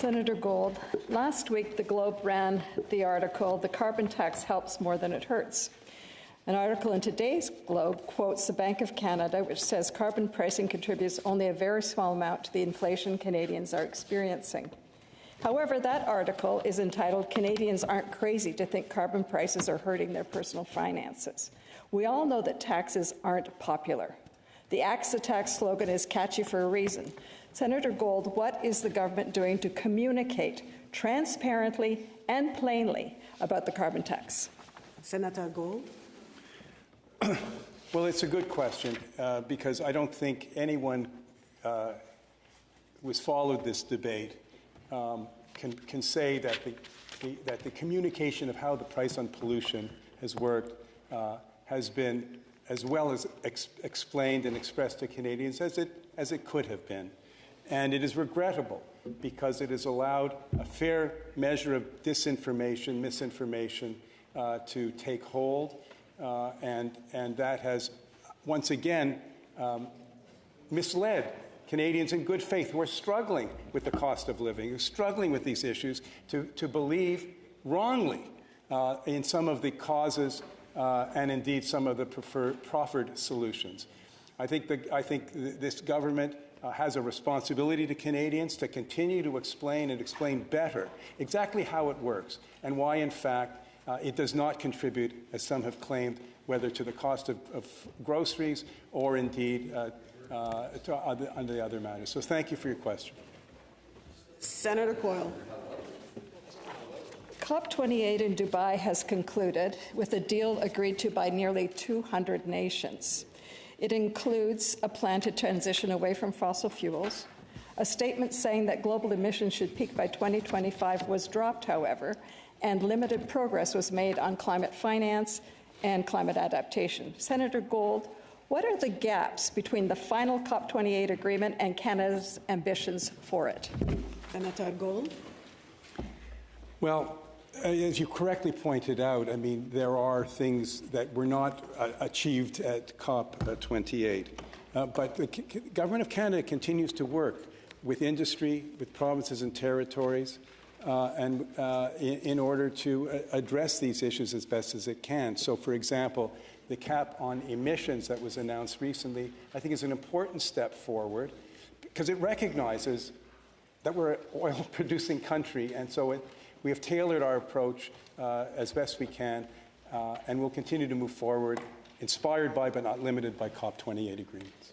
Senator Gold, last week the Globe ran the article, "The Carbon Tax Helps More Than It Hurts." An article in today's Globe quotes the Bank of Canada, which says carbon pricing contributes only a very small amount to the inflation Canadians are experiencing. However, that article is entitled, "Canadians Aren't Crazy to Think Carbon Prices Are Hurting Their Personal Finances." We all know that taxes aren't popular. The Axe the Tax slogan is catchy for a reason. Senator Gold, what is the government doing to communicate transparently and plainly about the carbon tax? Senator Gold. Well, it's a good question because I don't think anyone who has followed this debate can say that the communication of how the price on pollution has worked has been as well as explained and expressed to Canadians as it could have been. And it is regrettable because it has allowed a fair measure of disinformation, misinformation to take hold, and that has once again misled Canadians in good faith who are struggling with the cost of living, who are struggling with these issues, to believe wrongly in some of the causes and indeed some of the proffered solutions. I think this government has a responsibility to Canadians to continue to explain and explain better exactly how it works and why, in fact, it does not contribute, as some have claimed, whether to the cost of groceries or indeed to other matters. So thank you for your question. Senator Coyle. COP28 in Dubai has concluded with a deal agreed to by nearly 200 nations. It includes a plan to transition away from fossil fuels. A statement saying that global emissions should peak by 2025 was dropped, however, and limited progress was made on climate finance and climate adaptation. Senator Gold, what are the gaps between the final COP28 agreement and Canada's ambitions for it? Senator Gold. Well, as you correctly pointed out, I mean, there are things that were not achieved at COP28. But the Government of Canada continues to work with industry, with provinces and territories, and in order to address these issues as best as it can. So, for example, the cap on emissions that was announced recently, I think is an important step forward because it recognizes that we're an oil-producing country, and so we have tailored our approach as best we can, and we'll continue to move forward, inspired by but not limited by COP28 agreements.